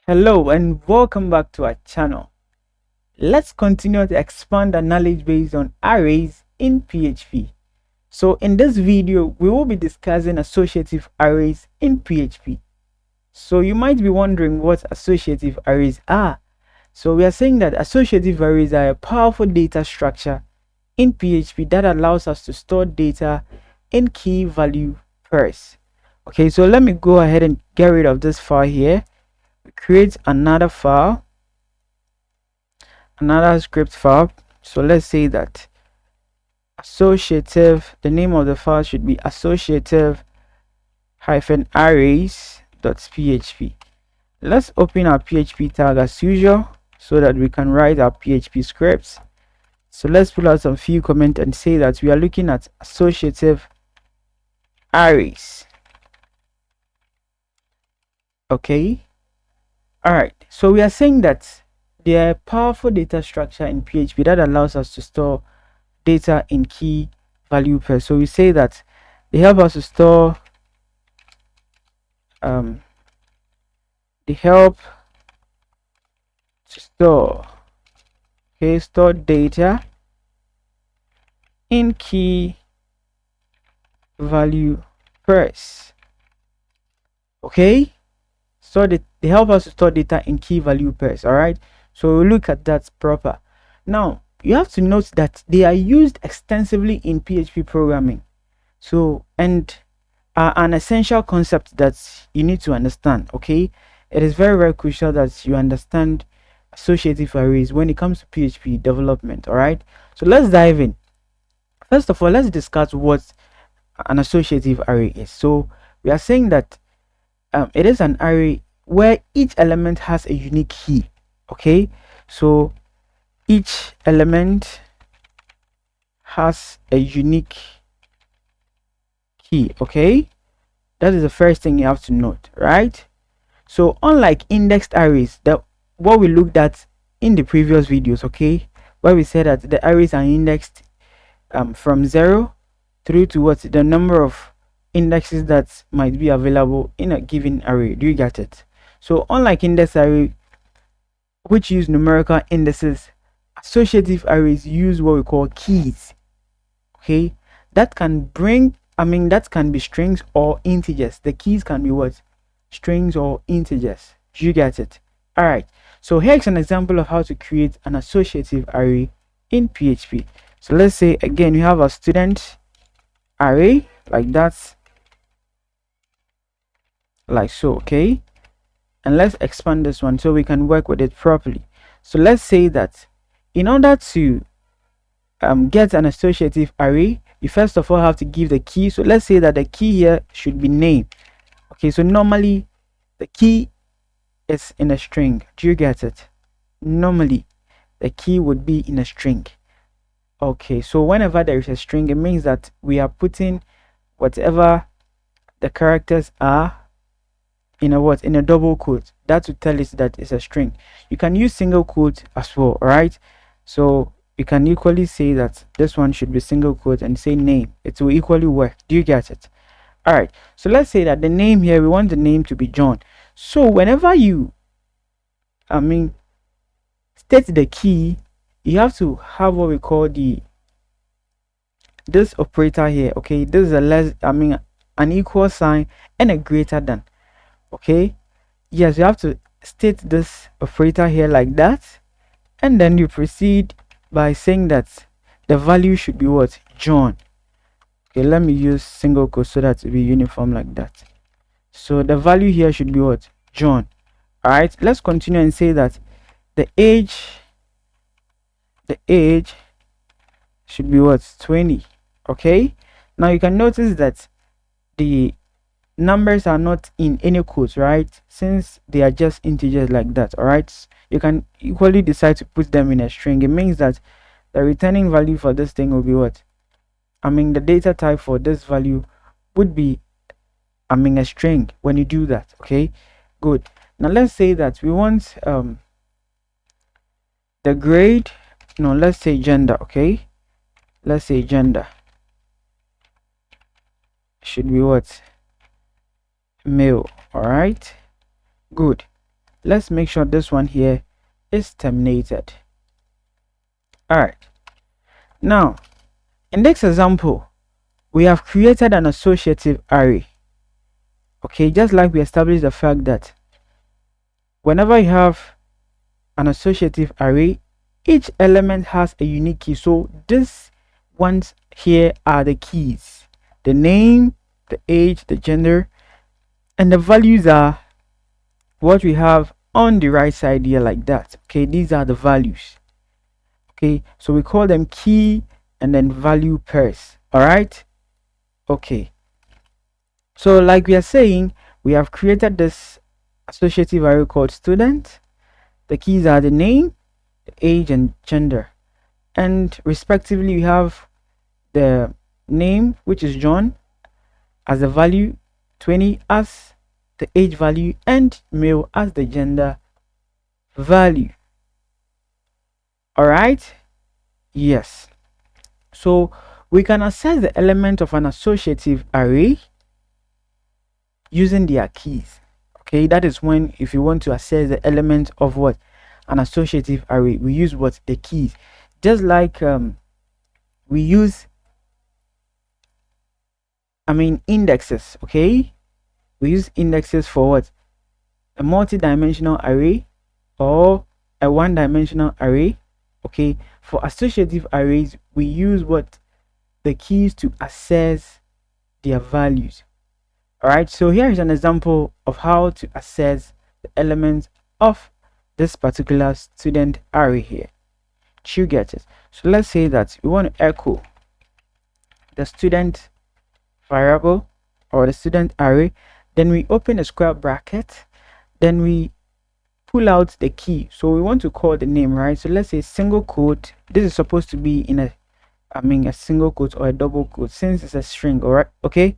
Hello and welcome back to our channel. Let's continue to expand our knowledge base on arrays in PHP. So in this video, we will be discussing associative arrays in PHP. So you might be wondering what associative arrays are. So we are saying that associative arrays are a powerful data structure in PHP that allows us to store data in key value pairs. Okay, so let me go ahead and get rid of this file here. Create another file, another script file. So let's say that associative, the name of the file should be associative-arrays.php. Let's open our PHP tag as usual so that we can write our PHP scripts. So let's pull out some few comments and say that we are looking at associative arrays. Okay, all right, so we are saying that they are a powerful data structure in PHP that allows us to store data in key value pairs. So we say that they help us to store store data in key value pairs. Okay, so they help us to store data in key value pairs. All right, so we'll look at that proper. Now you have to note that they are used extensively in PHP programming. So, and are an essential concept that you need to understand. Okay, it is very crucial that you understand associative arrays when it comes to PHP development. All right, so let's dive in. First of all, let's discuss what an associative array is. So we are saying that it is an array where each element has a unique key. Okay, so each element has a unique key. Okay, that is the first thing you have to note, right? So unlike indexed arrays, that what we looked at in the previous videos, okay, where we said that the arrays are indexed from 0 through to what the number of indexes that might be available in a given array. Do you get it? So unlike indexed array, which use numerical indices, associative arrays use what we call keys. Okay, that can bring, that can be strings or integers. The keys can be what? Strings or integers. Do you get it? All right, so here's an example of how to create an associative array in PHP. So let's say again, we have a student array like that, like so. Okay, and let's expand this one so we can work with it properly. So let's say that in order to get an associative array, you first of all have to give the key. So let's say that the key here should be name. Okay, so normally the key is in a string. Do you get it? Normally the key would be in a string. Okay, so whenever there is a string, it means that we are putting whatever the characters are in a double quote. That will tell us that it's a string. You can use single quote as well. All right, so you can equally say that this one should be single quote and say name. It will equally work. Do you get it? All right, so let's say that the name here, we want the name to be John. So whenever you state the key, you have to have what we call this operator here. Okay, this is a less, an equal sign and a greater than. Okay, yes, you have to state this operator here like that, and then you proceed by saying that the value should be what? John. Okay, let me use single quote so that it will be uniform like that. So the value here should be what? John. All right, let's continue and say that the age should be what? 20. Okay, now you can notice that the numbers are not in any quotes, right? Since they are just integers like that. All right, you can equally decide to put them in a string. It means that the returning value for this thing will be what? The data type for this value would be a string when you do that. Okay, good. Now let's say that we want the grade, no, let's say gender. Okay, let's say gender should be what? Male. All right, good. let's make sure this one here is terminated. All right, now in this example we have created an associative array. Okay, just like we established the fact that whenever you have an associative array, each element has a unique key. So these ones here are the keys: the name, the age, the gender, and the values are what we have on the right side here, like that. Okay, these are the values. Okay, so we call them key and then value pairs. All right, okay, so like we are saying, we have created this associative array called student. The keys are the name, the age, and gender, and respectively we have the name, which is John, as the value, 20 as the age value, and male as the gender value. All right, yes, so we can access the element of an associative array using their keys. Okay, that is when, if you want to access the element of what, an associative array, we use what, the keys. Just like we use indexes. Okay, we use indexes for what, a multi-dimensional array or a one-dimensional array. Okay, for associative arrays we use what, the keys to access their values. All right, so here is an example of how to access the elements of this particular student array here. You get it? So let's say that we want to echo the student variable or the student array, then we open a square bracket, then we pull out the key. So we want to call the name, right? So let's say single quote. This is supposed to be in a single quote or a double quote since it's a string. All right, okay,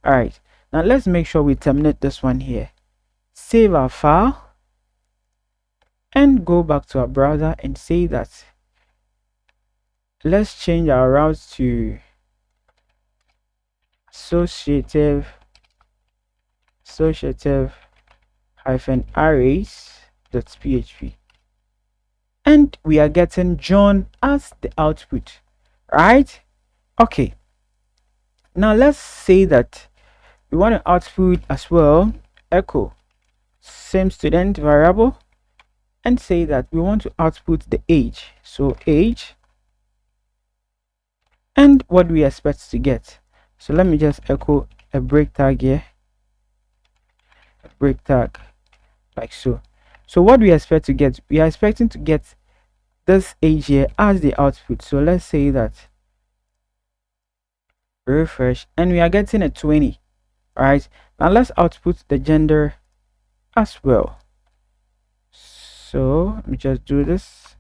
all right, now let's make sure we terminate this one here, save our file, and go back to our browser and say that let's change our route to associative -arrays.php, and we are getting John as the output, right? Okay, now let's say that we want to output as well echo same student variable, and say that we want to output the age, so age, and what we expect to get. So let me just echo a break tag here, a break tag, like so. So what we expect to get, we are expecting to get this age here as the output. So let's say that refresh, and we are getting a 20. All right, now let's output the gender as well. So let me just do this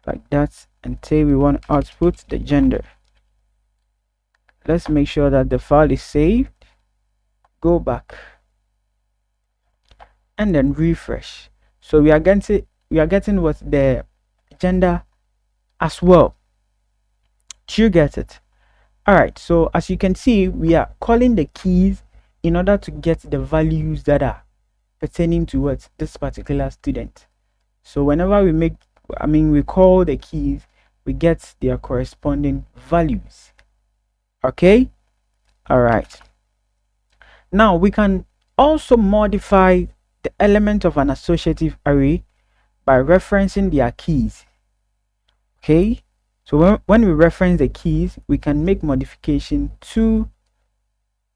like that and say we want to output the gender. Let's make sure that the file is saved, go back, and then refresh. So we are getting what, the gender as well. Do you get it? All right, so as you can see, we are calling the keys in order to get the values that are pertaining to what, this particular student. So whenever we call the keys, we get their corresponding values. Okay, all right, now we can also modify the element of an associative array by referencing their keys. Okay, so when we reference the keys, we can make modification to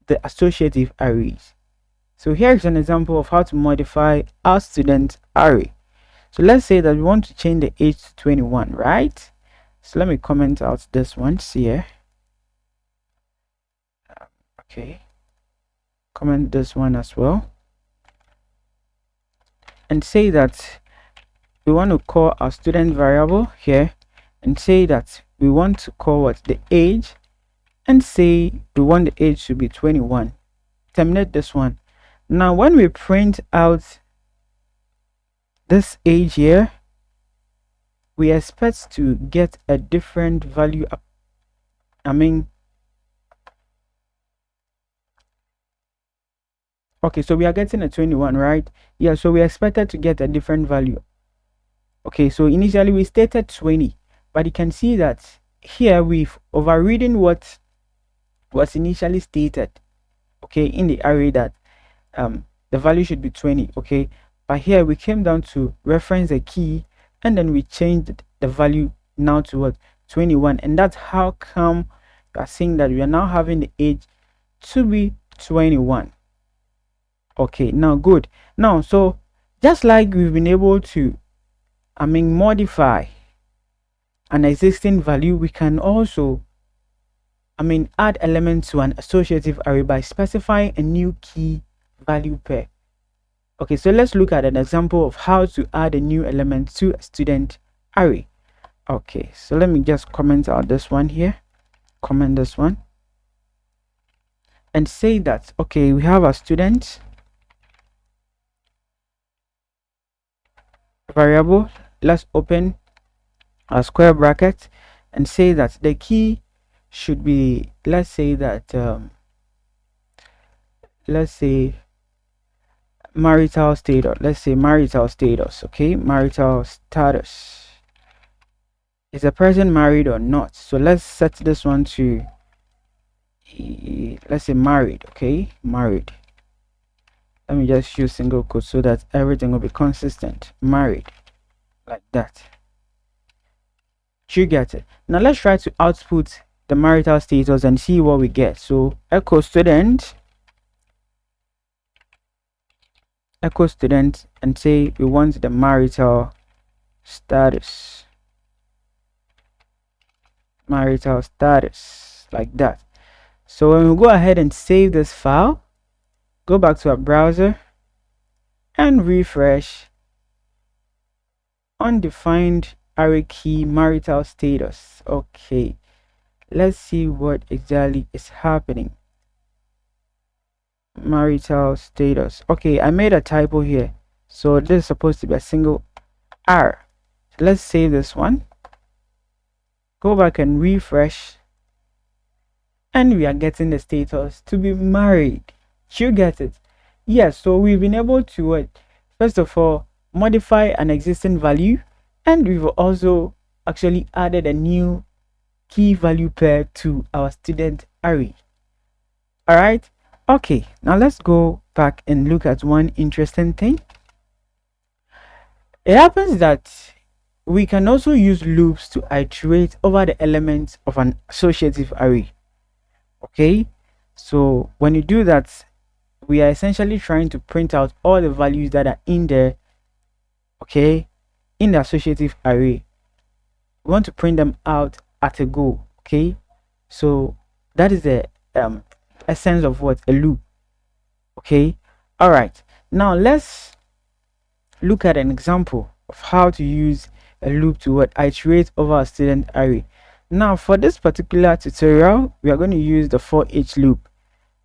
the associative arrays. So here is an example of how to modify our student array. So let's say that we want to change the age to 21, right? So let me comment out this one here. Okay, comment this one as well, and say that we want to call our student variable here, and say that we want to call what, the age, and say we want the age to be 21. Terminate this one. Now when we print out this age here, we expect to get a different value. Okay, so we are getting a 21, right? Yeah, so we expected to get a different value. Okay, so initially we stated 20, but you can see that here we've overridden what was initially stated, okay, in the array, that the value should be 20. Okay, but here we came down to reference a key, and then we changed the value now to what, 21, and that's how come you are seeing that we are now having the age to be 21. Okay, now good. Now, so just like we've been able to modify an existing value, we can also add elements to an associative array by specifying a new key value pair. Okay, so let's look at an example of how to add a new element to a student array. Okay, so let me just comment out this one here, comment this one, and say that, okay, we have a student variable. Let's open a square bracket and say that the key should be, let's say that let's say marital status. Let's say marital status. Okay, marital status, is a person married or not? So let's set this one to, let's say married. Okay, married. Let me just use single quote so that everything will be consistent. Married, like that. You get it? Now let's try to output the marital status and see what we get. So echo student, and say we want the marital status, like that. So when we go ahead and save this file, go back to our browser and refresh, undefined array key marital status. Okay, let's see what exactly is happening. Marital status. Okay, I made a typo here, so this is supposed to be a single R. So let's save this one, go back and refresh, and we are getting the status to be married. You get it? Yes. So we've been able to first of all modify an existing value, and we've also actually added a new key value pair to our student array. All right, okay, now let's go back and look at one interesting thing. It happens that we can also use loops to iterate over the elements of an associative array. Okay, so when you do that, we are essentially trying to print out all the values that are in there, okay, in the associative array. We want to print them out at a go. Okay, so that is the essence of what a loop. Okay, all right, now let's look at an example of how to use a loop to iterate over a student array. Now for this particular tutorial, we are going to use the for each loop.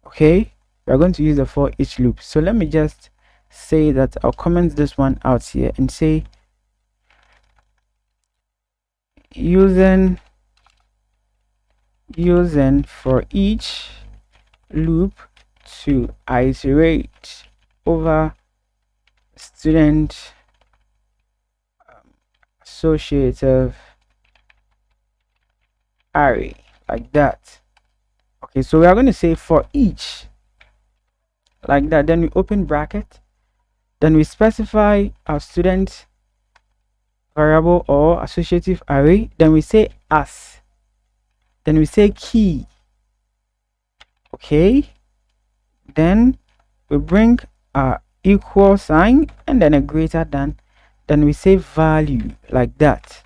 Okay, we are going to use the for each loop. So let me just say that I'll comment this one out here and say using for each loop to iterate over student associative array, like that. Okay, so we are going to say for each, like that, then we open bracket, then we specify our student variable or associative array, then we say as, then we say key. Okay, then we bring a equal sign and then a greater than, then we say value, like that.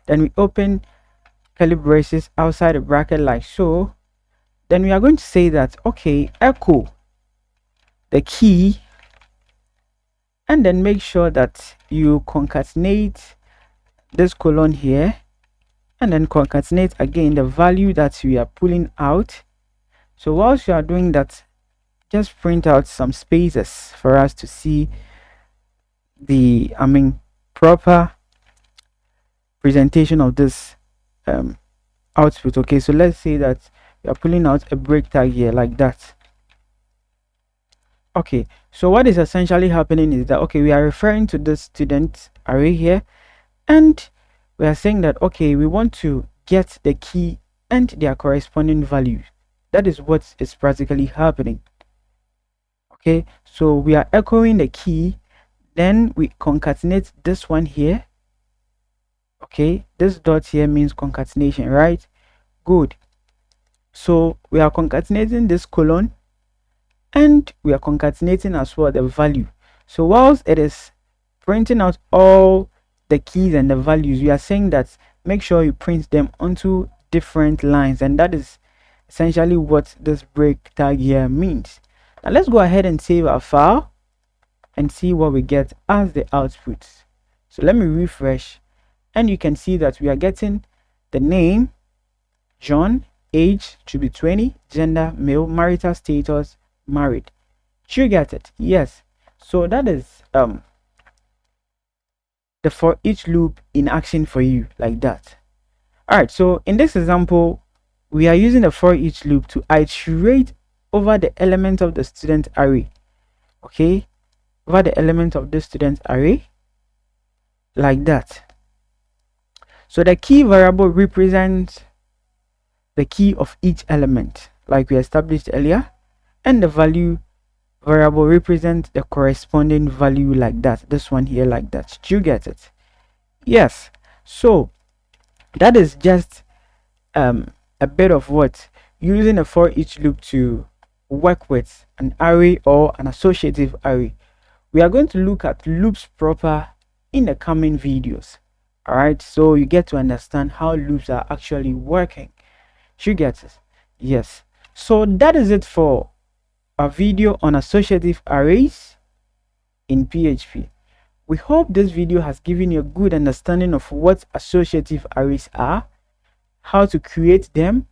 Then we open curly braces outside the bracket, like so. Then we are going to say that, okay, echo the key, and then make sure that you concatenate this colon here, and then concatenate again the value that we are pulling out. So whilst you are doing that, just print out some spaces for us to see the proper presentation of this output. Okay, so let's say that we are pulling out a break tag here, like that. Okay, so what is essentially happening is that, okay, we are referring to the student array here, and we are saying that, okay, we want to get the key and their corresponding values. That is what is practically happening. Okay, so we are echoing the key, then we concatenate this one here. Okay, this dot here means concatenation, right? Good. So we are concatenating this colon, and we are concatenating as well the value. So whilst it is printing out all the keys and the values, we are saying that make sure you print them onto different lines, and that is essentially what this break tag here means. Now let's go ahead and save our file and see what we get as the output. So let me refresh, and you can see that we are getting the name John, age should be 20, gender male, marital status married. You get it? Yes. So that is the for each loop in action for you, like that. All right, so in this example, we are using the for each loop to iterate over the element of the student array. Okay, over the element of the student array, like that. So the key variable represents the key of each element, like we established earlier, and the value variable represents the corresponding value, like that. This one here, like that. Do you get it? Yes. So that is just a bit of what using a for each loop to work with an array or an associative array. We are going to look at loops proper in the coming videos. All right, so you get to understand how loops are actually working. You get it? Yes. So that is it for a video on associative arrays in PHP. We hope this video has given you a good understanding of what associative arrays are, how to create them,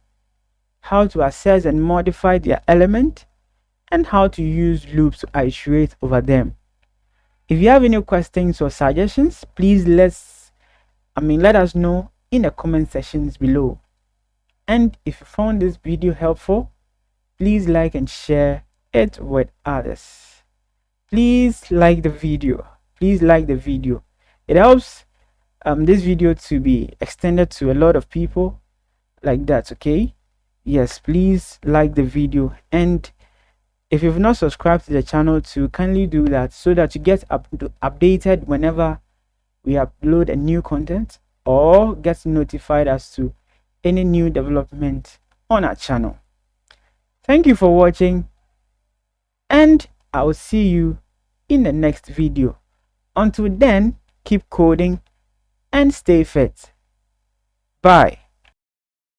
how to access and modify their element, and how to use loops to iterate over them. If you have any questions or suggestions, please let us know in the comment sections below. And if you found this video helpful, please like and share it with others. Please like the video. Please like the video. It helps this video to be extended to a lot of people, like that. Okay, yes, please like the video, and if you've not subscribed to the channel, to kindly do that so that you get updated whenever we upload a new content, or get notified as to any new development on our channel. Thank you for watching, and I will see you in the next video. Until then, keep coding and stay fit. Bye.